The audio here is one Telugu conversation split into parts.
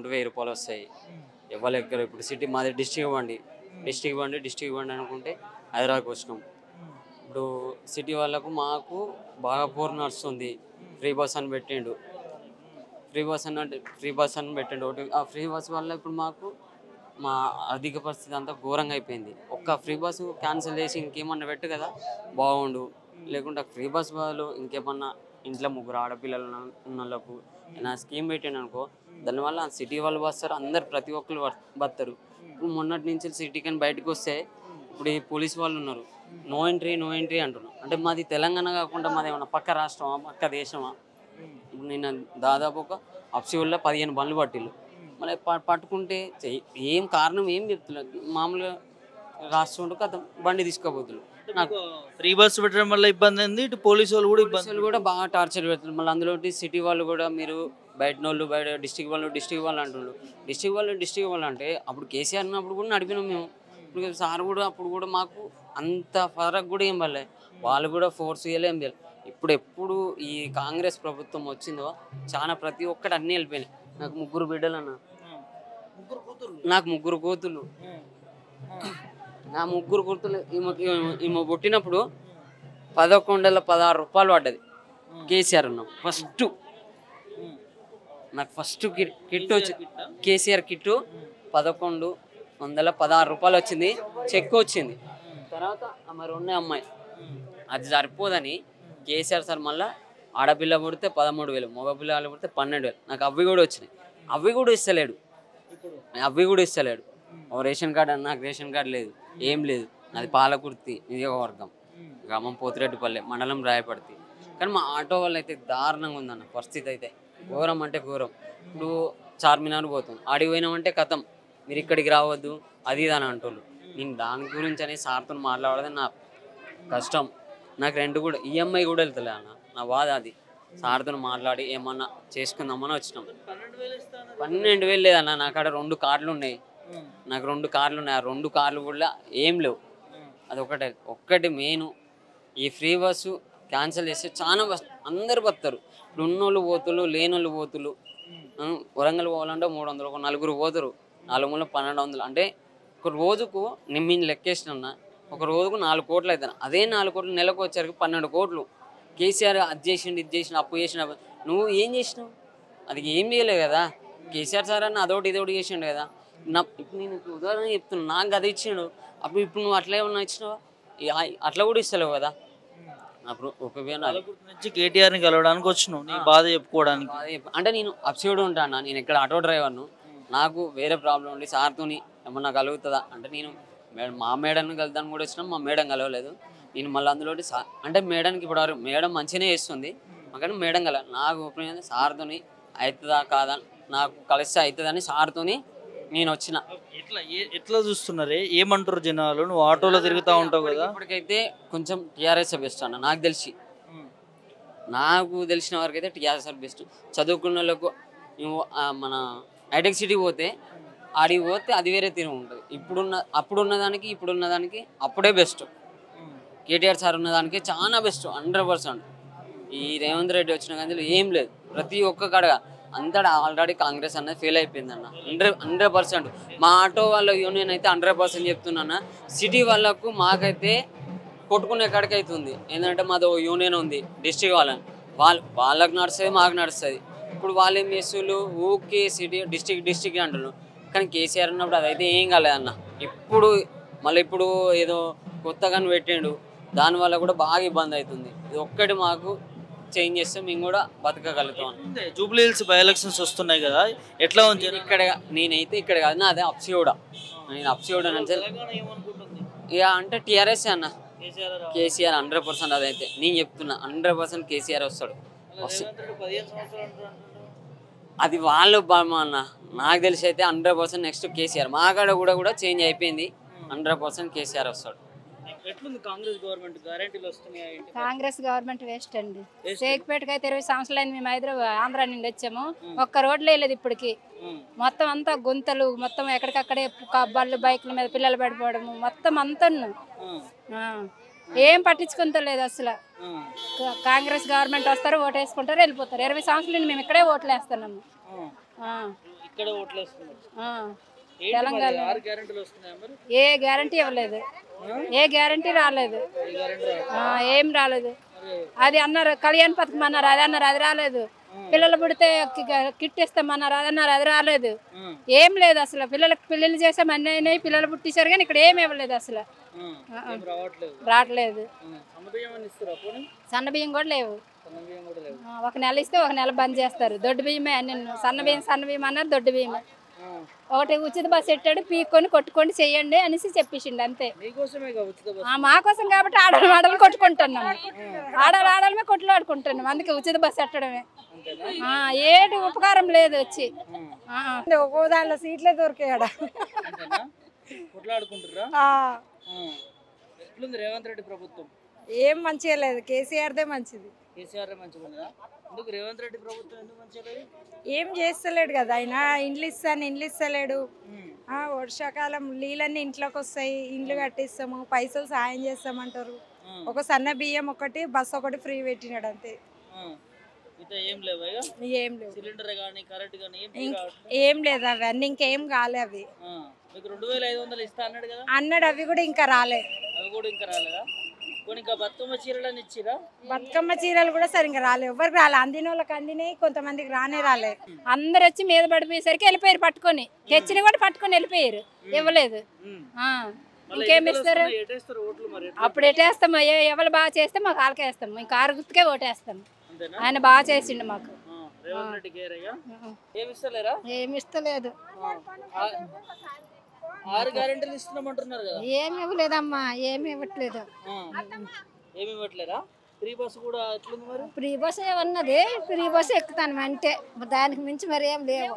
చేసుకుంటూ 1000 రూపాయలు వస్తాయి. ఎవరు ఎక్కరు. ఇప్పుడు సిటీ మాది డిస్ట్రిక్ట్ ఇవ్వండి అనుకుంటే హైదరాబాద్కి వచ్చినాం. ఇప్పుడు సిటీ వాళ్ళకు మాకు బాగా పోరు నడుస్తుంది. ఫ్రీ బస్ అని పెట్టిండు. ఒకటి ఆ ఫ్రీ బస్ వల్ల ఇప్పుడు మాకు మా ఆర్థిక పరిస్థితి అంతా ఘోరంగా అయిపోయింది. ఒక్క ఫ్రీ బస్సు క్యాన్సిల్ చేసి ఇంకేమన్నా పెట్టు కదా బాగుండు. లేకుంటే ఫ్రీ బస్ బదులు ఇంకేమన్నా ఇంట్లో 3 ఆడపిల్లలు ఉన్న వాళ్ళకు నా స్కీమ్ పెట్టాను అనుకో, దానివల్ల సిటీ వాళ్ళు వస్తారు, అందరు ప్రతి ఒక్కరు బతారు. ఇప్పుడు మొన్నటి నుంచి సిటీకి అని బయటకు వస్తే ఇప్పుడు ఈ పోలీస్ వాళ్ళు ఉన్నారు, నో ఎంట్రీ అంటున్నారు. అంటే మాది తెలంగాణ కాకుండా మాది ఏమన్నా పక్క రాష్ట్రమా, పక్క దేశమా? ఇప్పుడు నేను దాదాపు ఒక అప్సివల్లో 15 బండ్లు పట్టిల్లు. మళ్ళీ పట్టుకుంటే ఏం కారణం ఏం చెప్తున్నారు. మామూలుగా రాస్తుంటే కథ బండి తీసుకోబోతున్నారు. నాకు ఫ్రీ బస్ పెట్టడం వల్ల ఇబ్బంది ఉంది, ఇటు పోలీసు వాళ్ళు కూడా ఇబ్బంది. పోలీసులు కూడా బాగా టార్చర్ పెడుతున్నారు. మళ్ళీ అందులో సిటీ వాళ్ళు కూడా మీరు బయట డిస్టిక్ వాళ్ళు అంటున్నారు. డిస్టిక్ వాళ్ళు అంటే అప్పుడు కేసీఆర్ ఉన్నప్పుడు కూడా నడిపినాం మేము. ఇప్పుడు సార్ కూడా అప్పుడు కూడా మాకు అంత ఫరక్ కూడా ఏం పడలేదు. వాళ్ళు కూడా ఫోర్స్ చేయలే ఏం చేయాలి. ఎప్పుడు ఈ కాంగ్రెస్ ప్రభుత్వం వచ్చిందో చాలా ప్రతి ఒక్కటి అన్నీ వెళ్ళిపోయినాయి. నాకు 3 బిడ్డలు అన్న, నాకు 3 కూతుళ్ళు. నా 3 కూతుళ్ళు ఈమె పుట్టినప్పుడు 1116 రూపాయలు పడ్డది కేసీఆర్ ఉన్నాం. నాకు ఫస్ట్ కిట్ వచ్చి కేసీఆర్ కిట్టు 1116 రూపాయలు వచ్చింది. చెక్ వచ్చింది. తర్వాత మరి ఉన్న అమ్మాయి అది సరిపోదని కేసీఆర్ సార్ మళ్ళీ ఆడపిల్ల పుడితే 13,000, మగపిల్లలు పుడితే 12,000. నాకు అవి కూడా వచ్చినాయి. అవి కూడా ఇస్తలేడు. రేషన్ కార్డు అన్న, నాకు రేషన్ కార్డు లేదు, ఏం లేదు. నాది పాలకుర్తి నియోజకవర్గం, గ్రామం పోతిరెడ్డిపల్లె, మండలం రాయపర్తి. కానీ మా ఆటో వాళ్ళు అయితే దారుణంగా ఉందన్న పరిస్థితి. అయితే ఘోరం అంటే ఘోరం. ఇప్పుడు చార్మినార్ పోతాం, ఆడికి పోయినామంటే కథం, మీరు ఇక్కడికి రావద్దు అది ఇది అని అంటున్నారు. నేను దాని గురించి అనేది సార్తో మాట్లాడదని నా కష్టం. నాకు రెంట్ కూడా ఈఎంఐ కూడా వెళ్తలే అన్న, నా బాధ అది. సార్తో మాట్లాడి ఏమన్నా చేసుకుందామని వచ్చినాం. 12,000 లేదన్న, నా కాడ 2 కార్లు ఉన్నాయి. ఆ 2 కార్లు కూడా ఏం లేవు. అది ఒక్కటి మెయిన్. ఈ ఫ్రీ బస్సు క్యాన్సిల్ చేస్తే చాలా అందరు బతారు. ఇప్పుడు ఉన్నోళ్ళు పోతులు, లేనోళ్ళు పోతులు. వరంగల్ పోవాలంటే 300, ఒక 4 పోతారు. 4 మూల 1200. అంటే ఒక రోజుకు నేను లెక్కేసిన ఒక రోజుకు 4 కోట్లు అవుతాను. అదే 4 కోట్లు నెలకు వచ్చరికి 12 కోట్లు. కేసీఆర్ అది చేసిండు, ఇది చేసిన, అప్పు చేసిన. నువ్వు ఏం చేసినావు? అది ఏం చేయలేవు కదా. కేసీఆర్ సార్ అన్న ఇదొకటి చేసిండు కదా. ఇప్పుడు నేను ఉదాహరణ చెప్తున్నా, నాకు అది ఇచ్చిండు. ఇప్పుడు నువ్వు అట్లా ఏమన్నా ఇచ్చినావా? అట్లా కూడా ఇస్తలేవు కదా. అప్పుడు కేటీఆర్ని కలవడానికి వచ్చినావు, నీ బాధ చెప్పుకోవడానికి. అంటే నేను అప్సైడ్ ఉంటాను. నేను ఇక్కడ ఆటో డ్రైవర్ను. నాకు వేరే ప్రాబ్లం ఉండి సార్తో ఏమన్నా కలుగుతుందా అంటే నేను మా మేడంని కలుద్దాన్ని కూడా వచ్చినాం. మా మేడం కలవలేదు. నేను మళ్ళీ అందులో అంటే మేడానికి ఇప్పుడు మేడం మంచిగానే చేస్తుంది, కానీ మేడం కల నాకు ఒపీనియన్ సార్తో అవుతుందా కాదా, నాకు కలిస్తే అవుతుందని సార్తో నేను వచ్చిన. ఎట్లా చూస్తున్నారే, ఏమంటారు జనాలు? నువ్వు ఆటోలో తిరుగుతూ ఉంటావు కదా. ఇప్పటికైతే కొంచెం టీఆర్ఎస్ బెస్ట్ అన్న. నాకు తెలిసిన వరకు అయితే టీఆర్ఎస్ బెస్ట్. చదువుకున్న వాళ్ళకు మన హైటెక్ సిటీ పోతే ఆడికి పోతే అది వేరే తీరు ఉంటుంది. అప్పుడున్న దానికి అప్పుడే బెస్ట్. కేటీఆర్ సార్ ఉన్నదానికి చాలా బెస్ట్ 100%. ఈ రేవంత్ రెడ్డి వచ్చిన కానీ ఏం లేదు. ప్రతి ఒక్క కడగా అంతటా ఆల్రెడీ కాంగ్రెస్ అనేది ఫెయిల్ అయిపోయింది అన్న. 100%. మా ఆటో వాళ్ళ యూనియన్ అయితే 100% చెప్తున్నా. సిటీ వాళ్ళకు మాకైతే కొట్టుకునే కాడికి అవుతుంది. ఏంటంటే మాది యూనియన్ ఉంది డిస్ట్రిక్ట్ వాళ్ళకి నడుస్తుంది, మాకు నడుస్తుంది. ఇప్పుడు వాళ్ళు ఏం చేస్తున్నారు, ఊకే సిటీ డిస్ట్రిక్ట్ అంటున్నారు. కానీ కేసీఆర్ ఉన్నప్పుడు అదైతే ఏం కాలేదన్న. ఇప్పుడు ఏదో కొత్తగా పెట్టిండు, దానివల్ల కూడా బాగా ఇబ్బంది అవుతుంది. ఇది ఒక్కటి మాకు చేంజ్ చేస్తే మేము కూడా బతకగలుగుతాం. జూబ్లీ హిల్స్ బై ఎలక్షన్స్ వస్తున్నాయి కదా, ఎట్లా ఉంది? నేనైతే ఇక్కడ కాదు నా, అదే అప్సియోడా. నేను అప్సియోడా నుంచి ఇక అంటే టీఆర్ఎస్ అన్న. కేసీఆర్ 100%. అదైతే నేను చెప్తున్నా 100% కేసీఆర్ వస్తాడు. అది వాళ్ళు అన్న. నాకు తెలిసి అయితే 100% నెక్స్ట్ కేసీఆర్. మా కాడ కూడా చేంజ్ అయిపోయింది. 100% కేసీఆర్ వస్తాడు. కాంగ్రెస్ గవర్నమెంట్ వేస్ట్ అండి. సేక్పేటకి అయితే 20 సంవత్సరాలు అయింది. మేము ఆంధ్ర నుండి వచ్చాము. ఒక్క రోడ్లు వేయలేదు ఇప్పటికి. మొత్తం అంతా గుంతలు, మొత్తం ఎక్కడికక్కడే బళ్ళు బైకుల మీద పిల్లలు పడిపోవడము, మొత్తం అంతా ఏం పట్టించుకుంటలేదు అసలు. కాంగ్రెస్ గవర్నమెంట్ వస్తారు, ఓటు వేసుకుంటారు, వెళ్ళిపోతారు. 20 సంవత్సరాలు మేము ఇక్కడే ఓట్లు వేస్తున్నాము. ఇక్కడ ఓట్లు వేస్తున్నారు. ఆ. ఏంటి మరి 6 గ్యారెంటీలు వస్తున్నాయా మరి? ఏ గ్యారంటీ ఇవ్వలేదు, ఏ గ్యారంటీ రాలేదు, ఏ గ్యారెంటీ రాదు. ఏం రాలేదు. మరి అది అన్నారు కళ్యాణ్ పథకం అన్నారు, అది అన్నారు, అది రాలేదు. పిల్లలు పుడితే కిట్ ఇస్తామన్నారు, అది అన్నారు, అది రాలేదు. ఏం లేదు అసలు. పిల్లలకు పెళ్ళిళ్ళు చేసాం అన్నీ అయినాయి, పిల్లలు పుట్టించారు కానీ ఇక్కడ ఏమి ఇవ్వలేదు అసలు. ఏం రావట్లేదు. రావట్లేదు. సన్నబియ్యం అని ఇస్తారా పోనీ? సన్న బియ్యం కూడా లేవు. సన్నబియ్యం కూడా లేవు. ఒక నెల ఇస్తే ఒక నెల బంద్ చేస్తారు. దొడ్డు బియ్యమే నిన్ను సన్న బియ్యం అన్నారు, దొడ్డు బియ్యమే. ఒకటి ఉచిత బస్సు పెట్టాడు, పీక్కొని కొట్టుకొని చెయ్యండి అనేసి చెప్పేసిండు అంతే. మీకోసమేగా ఉచిత బస్సు. మా కోసం కాబట్టి ఆడలు కొట్టుకుంటున్నాం, ఆడలమే కొట్లాడుకుంటున్నాం. అందుకే ఉచిత బస్సు పెట్టడమే. ఏటి ఉపకారం లేదు వచ్చి. ఒక్కో దాంట్లో సీట్లే దొరికాయడ. కొట్లాడుకుంటుర్రా? ఎట్లుంది రేవంత్ రెడ్డి ప్రభుత్వం? ఏం మంచిగా లేదు, కేసీఆర్దే మంచిది. కేసీఆర్ మంచిగా ఉందా? ఎందుకు రేవంత్ రెడ్డి ప్రభుత్వం ఎందుకు మంచిగా లేదు? ఏం చేస్తలేడు కదా ఆయన. ఇండ్లు ఇస్తలేడు. వర్షాకాలం నీళ్ళన్నీ ఇంట్లోకి వస్తాయి, ఇండ్లు కట్టిస్తాము, పైసలు సాయం చేస్తామంటారు. ఒక సన్న బియ్యం ఒకటి, బస్సు ఒకటి ఫ్రీ పెట్టినాడు అంతే. ఏం లేవు, ఏం లేవు. సిలిండర్ కానీ కరెంట్ కానీ ఏం లేదు. అవన్నీ ఇంకేం కాలే. అవి మీకు 2500 ఇస్తా అన్నాడు కదా అన్నాడు, అవి కూడా ఇంకా రాలే. అవి కూడా ఇంకా రాలేదా? ఇంకా బతుకమ్మ చీరలని ఇచ్చిరా? బతుకమ్మ చీరలు కూడా సరిగ్గా రాలే, ఎవరికి రాలే. అందిన వాళ్ళకి అందినాయి, కొంతమందికి రాలే. అందరు వచ్చి మీద పడిపోయేసరికి వెళ్ళిపోయారు పట్టుకొని. తెచ్చిన కూడా పట్టుకొని వెళ్ళిపోయారు, ఇవ్వలేదు. ఇంకేం ఇస్తారు? అప్పుడు ఎటేస్తాము, ఎవరు బాగా చేస్తే మాకు ఆలకేస్తాము, ఇంకా 6 గుర్తుకే ఓటేస్తాము. ఆయన బాగా చేసిండు మాకు. ఏమి ఇస్తలేదు. 6 గ్యారెంటీలు ఇస్తున్నామంటున్నారు కదా. ఏమి ఇవ్వలేదమ్మా, ఏమి ఇవ్వట్లేదు. ఏమి ఇవ్వట్లేదా? ఫ్రీ బస్ కూడా ఎట్లుంది మరి? ఫ్రీ బస్ ఉన్నది, ఫ్రీ బస్ ఎక్కుతాను అంతే. దానికి మించి మరి ఏం లేవు.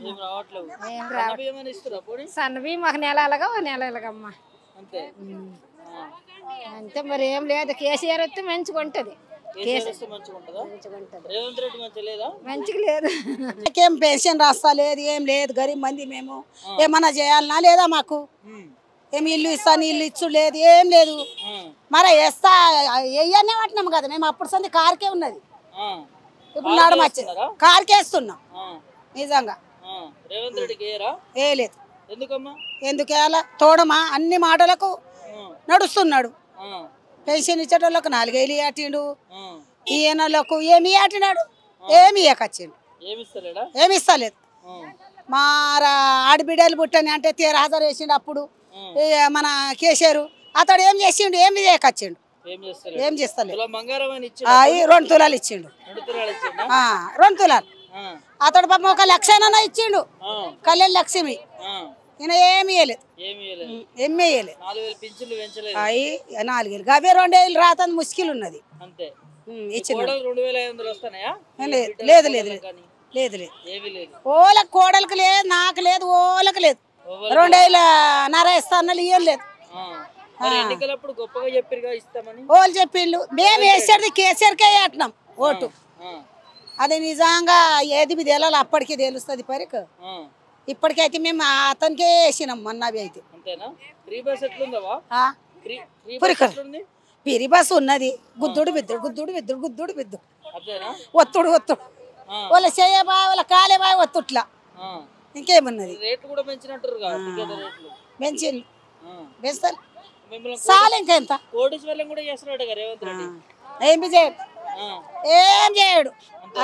ఏం రావట్లేదు. సన్న బియ్యం ఒక నెలలుగా ఒక నెలలుగమ్మా అంతే. అంతే మరి ఏం లేదు. కేసీఆర్ వస్తే మంచిగా ఉంటుంది. మంచిగా లేదు. ఏం పెన్షన్ రాస్తా లేదు, ఏం లేదు. గరీబ్ మంది మేము. ఏమన్నా చేయాలన్నా లేదా మాకు? ఏమి ఇల్లు ఇస్తాను, ఇల్లు ఇచ్చు లేదు, ఏం లేదు. మరి వేస్తా వెయ్యనే పట్టినాం కదా మేము. అప్పుడు సంది కార్కే ఉన్నది, ఇప్పుడు నాడు వచ్చి కార్కే వేస్తున్నాం. నిజంగా ఏ లేదు. ఎందుకు వేయాలా? తోడమా అన్ని మాటలకు నడుస్తున్నాడు. పెన్షన్ ఇచ్చేటోళ్ళకు 4 వేలు ఆటిండు, ఈయనలకు ఏమి ఆటినాడు, ఏమి ఇయ్యకొచ్చిండు, ఏమి ఇస్తలేదు. మా ఆడబిడ్డలు పుట్టని అంటే 13,000 వేసిండు అప్పుడు మన కేసీఆర్. అతడు ఏం చేసిండు, ఏమి చేయకొచ్చిండు, ఏం చేస్తలేదు. 2 తులాలు ఇచ్చిండు, 2 తులాలు. అతడు పాపం 1 లక్ష ఇచ్చిండు, కళ్యాణ్ లక్ష్మి. ఈయన ఏమి ఇవ్వలేదు, ఏమి ఇవ్వలేదు. 4 వేలు అవే 2 వేలు రాత ముష్కిల్ ఉన్నది. లేదు లేదు లేదు లేదు. ఓలకు కోడలకు లేదు, నాకు లేదు, ఓలకు లేదు. 2,500 ఇస్తాను, ఇయ్యం లేదు. ఓళ్ళు చెప్పిండు. మేము వేసేది కేసీఆర్కే వేస్తున్నాం ఓటు. అది నిజంగా ఏది తెలాలి, అప్పటికి తెలుస్తుంది పరికి. ఇప్పటికైతే మేము అతనికే వేసినాం మొన్నవి అయితే. పిరి బస్ ఉన్నది, గుద్దుడు బిద్దుడు, గుద్దుడు బిద్దుడు, గుద్దుడు బిద్దుడు, ఒత్తుడు ఒత్తుడు, వాళ్ళ చేయబా వాళ్ళ కాలేబా ఒత్తుట్లా. ఇంకేమున్నది? పెంచింది, పెంచాలి చాలు. ఇంకెంత ఏమి చేయడు, ఏం చేయడు.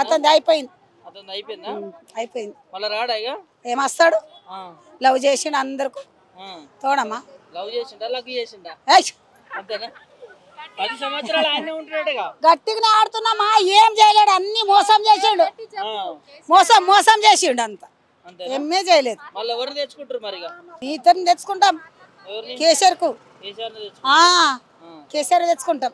అతనిది అయిపోయింది, అయిపోయింది. ఏమొస్తాడు? లవ్ చేసిండు అందరికి. తోడమ్మా గట్టిగానే ఆడుతున్నామా, ఏం చేయలేడు. అన్ని మోసం చేసిండు, మోసం చేసిండు అంత. ఏమే చేయలేదు. ఇతను తెచ్చుకుంటాం కేసీఆర్ కు, కేసీఆర్ తెచ్చుకుంటాం.